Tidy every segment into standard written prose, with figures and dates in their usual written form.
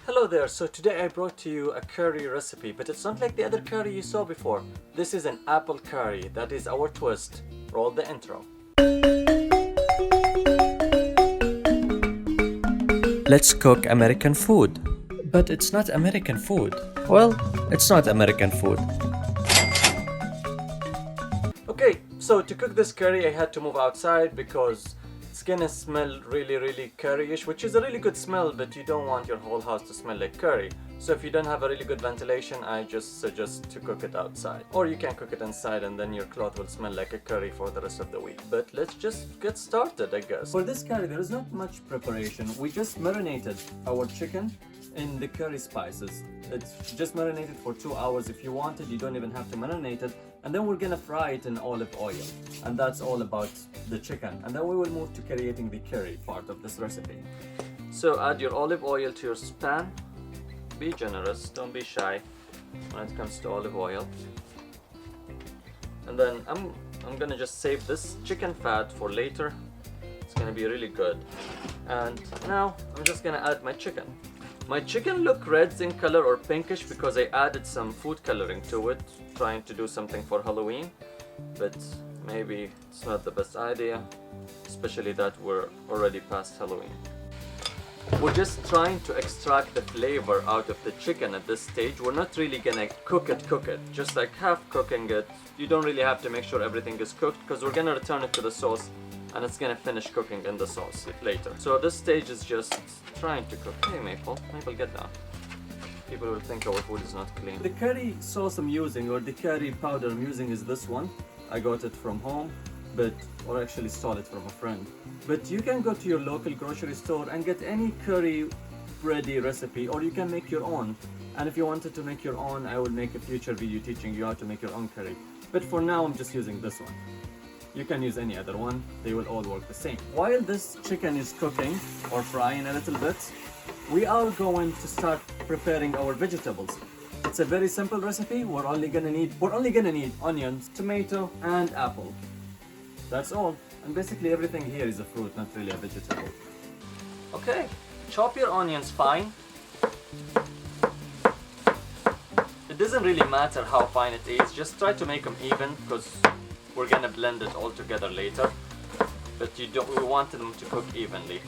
Hello there, so today I brought to you a curry recipe, but it's not like the other curry you saw before. This is an apple curry, that is our twist. Roll the intro. Let's cook American food. But it's not American food. Well, it's not American food. Okay, so to cook this curry I had to move outside because it's gonna smell really curryish, which is a really good smell, but you don't want your whole house to smell like curry. So if you don't have a really good ventilation, I just suggest to cook it outside. Or you can cook it inside and then your cloth will smell like a curry for the rest of the week. But let's just get started, I guess. For this curry, there is not much preparation. We just marinated our chicken in the curry spices. It's just marinated for 2 hours. If you want it, you don't even have to marinate it. And then we're gonna fry it in olive oil. And that's all about the chicken. And then we will move to creating the curry part of this recipe. So add your olive oil to your pan. Be generous, don't be shy when it comes to olive oil. And then I'm gonna just save this chicken fat for later. It's gonna be really good. And now I'm just gonna add my chicken. My chicken look reds in color or pinkish because I added some food coloring to it, trying to do something for Halloween, but maybe it's not the best idea, especially that we're already past Halloween. We're just trying to extract the flavor out of the chicken at this stage. We're not really gonna cook it, just like half cooking it. You don't really have to make sure everything is cooked because we're gonna return it to the sauce and it's gonna finish cooking in the sauce later. So this stage is just trying to cook. Hey Maple, get down. People will think our food is not clean. The curry sauce I'm using, or the curry powder I'm using, is this one. I got it from home, or actually stole it from a friend. But you can go to your local grocery store and get any curry ready recipe, or you can make your own. And if you wanted to make your own, I will make a future video teaching you how to make your own curry. But for now, I'm just using this one. You can use any other one, they will all work the same. While this chicken is cooking or frying a little bit, we are going to start preparing our vegetables. It's a very simple recipe. We're only gonna need onions, tomato, and apple. That's all. And basically everything here is a fruit, not really a vegetable. Okay, chop your onions fine. It doesn't really matter how fine it is, just try to make them even because we're gonna blend it all together later. But we want them to cook evenly.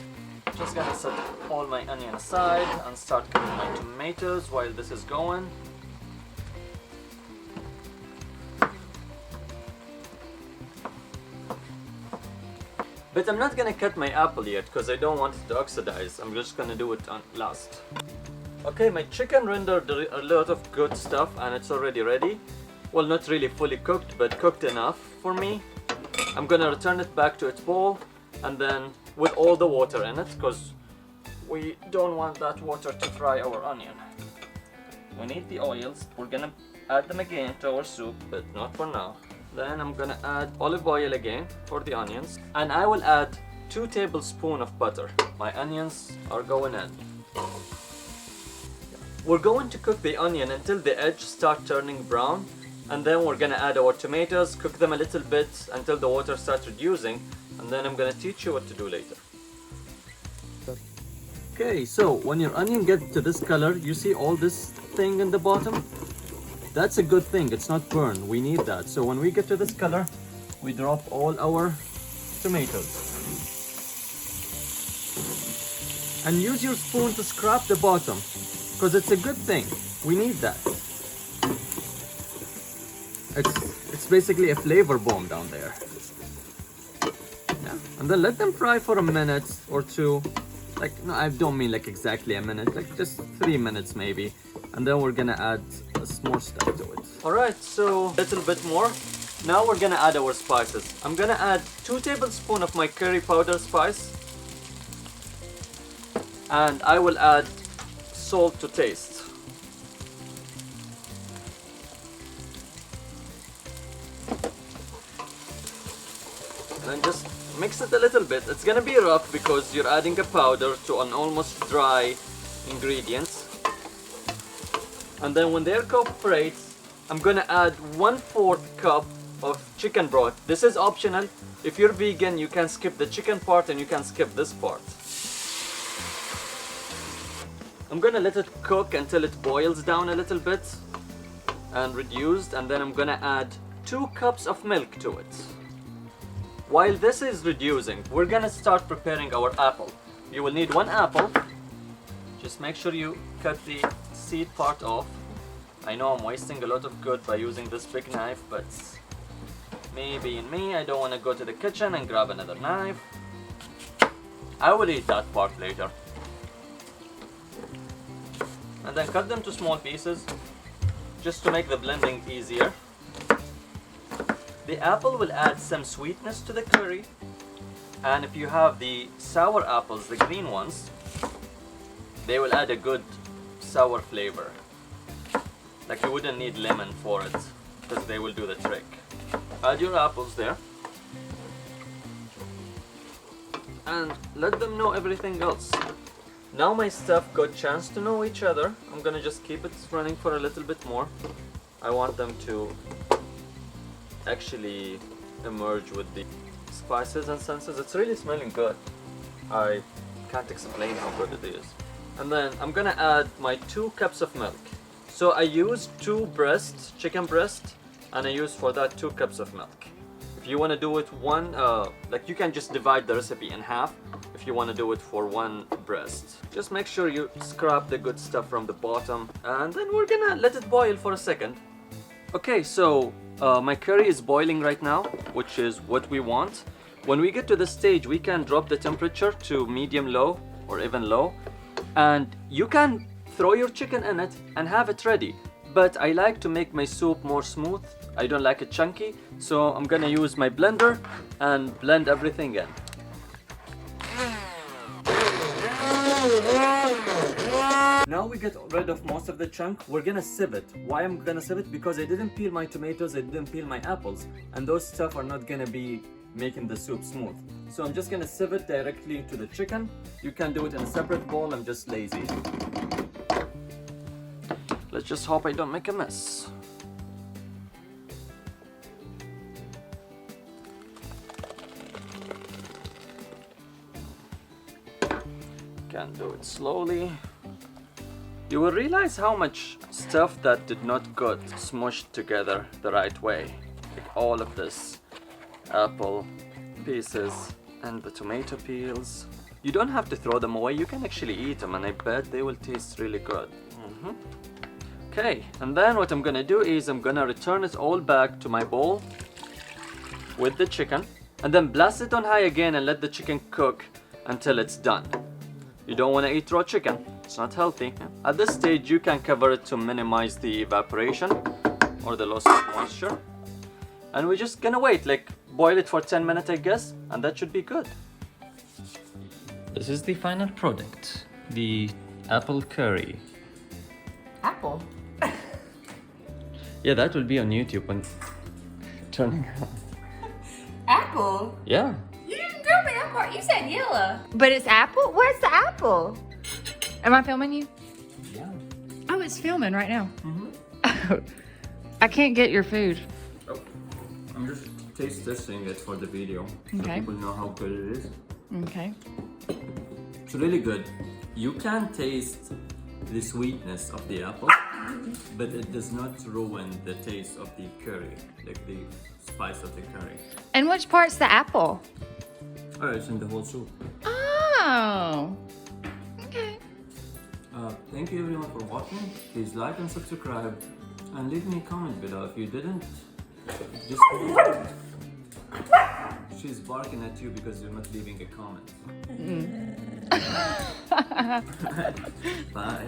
Just gonna set all my onion aside and start cutting my tomatoes while this is going. But I'm not gonna cut my apple yet because I don't want it to oxidize. I'm just gonna do it on last. Okay, my chicken rendered a lot of good stuff and it's already ready. Well, not really fully cooked, but cooked enough for me. I'm gonna return it back to its bowl and then with all the water in it because we don't want that water to fry our onion. We need the oils. We're gonna add them again to our soup, but not for now. Then I'm gonna add olive oil again for the onions. And I will add 2 tablespoons of butter. My onions are going in. We're going to cook the onion until the edge start turning brown. And then we're gonna add our tomatoes, cook them a little bit until the water starts reducing. And then I'm gonna teach you what to do later. Okay, so when your onion gets to this color, you see all this thing in the bottom? That's a good thing, it's not burned, we need that. So when we get to this color, we drop all our tomatoes. And use your spoon to scrap the bottom, because it's a good thing, we need that. It's basically a flavor bomb down there. Yeah. And then let them fry for a minute or two. Like, no, I don't mean like exactly a minute, like just 3 minutes maybe. And then we're gonna add more stuff to it. Alright, so a little bit more. Now we're gonna add our spices. I'm gonna add 2 tablespoons of my curry powder spice. And I will add salt to taste. And just mix it a little bit. It's gonna be rough because you're adding a powder to an almost dry ingredient. And then when they're cooperates, I'm gonna add 1/4 cup of chicken broth. This is optional. If you're vegan, you can skip the chicken part and you can skip this part. I'm gonna let it cook until it boils down a little bit and reduced, and then I'm gonna add 2 cups of milk to it. While this is reducing, we're gonna start preparing our apple. You will need 1 apple. Just make sure you cut the seed part off. I know I'm wasting a lot of good by using this big knife, but me being me, I don't want to go to the kitchen and grab another knife. I will eat that part later. And then cut them to small pieces, just to make the blending easier. The apple will add some sweetness to the curry, and if you have the sour apples, the green ones, they will add a good sour flavor. Like you wouldn't need lemon for it, because they will do the trick. Add your apples there, and let them know everything else. Now my stuff got chance to know each other. I'm gonna just keep it running for a little bit more. I want them to actually emerge with the spices and senses. It's really smelling good. I can't explain how good it is. And then I'm gonna add my 2 cups of milk. So I used 2 breasts, chicken breast, and I used for that 2 cups of milk. If you want to do it like you can just divide the recipe in half if you want to do it for 1 breast. Just make sure you scrap the good stuff from the bottom, and then we're gonna let it boil for a second. Okay, so my curry is boiling right now, which is what we want. When we get to this stage, we can drop the temperature to medium-low or even low, and you can throw your chicken in it and have it ready. But I like to make my soup more smooth. I don't like it chunky, so I'm gonna use my blender and blend everything in. Now we get rid of most of the chunk. We're gonna sieve it. Why I'm gonna sieve it? Because I didn't peel my tomatoes, I didn't peel my apples, and those stuff are not gonna be making the soup smooth. So I'm just gonna sieve it directly into the chicken. You can do it in a separate bowl, I'm just lazy. Let's just hope I don't make a mess. Can do it slowly. You will realize how much stuff that did not get smushed together the right way. Like all of this apple pieces and the tomato peels. You don't have to throw them away, you can actually eat them, and I bet they will taste really good. Okay, and then what I'm gonna do is I'm gonna return it all back to my bowl with the chicken, and then blast it on high again and let the chicken cook until it's done. You don't want to eat raw chicken, it's not healthy. At this stage you can cover it to minimize the evaporation or the loss of moisture, and we're just gonna wait, like boil it for 10 minutes I guess, and that should be good. This is the final product, the apple curry. Apple? Yeah, that will be on YouTube when turning on. Apple? Yeah. You didn't tell me that part. You said yellow. But it's apple? Where's the apple? Am I filming you? Yeah. Oh, it's filming right now. I can't get your food. Oh, I'm just taste testing it for the video, so Okay. people know how good it is. Okay. It's really good. You can taste the sweetness of the apple, but it does not ruin the taste of the curry, like the spice of the curry. And which part's the apple? Oh, it's in the whole soup. Oh. Okay. Thank you everyone for watching. Please like and subscribe, and leave me a comment below if you didn't. Just she's barking at you because you're not leaving a comment. Bye.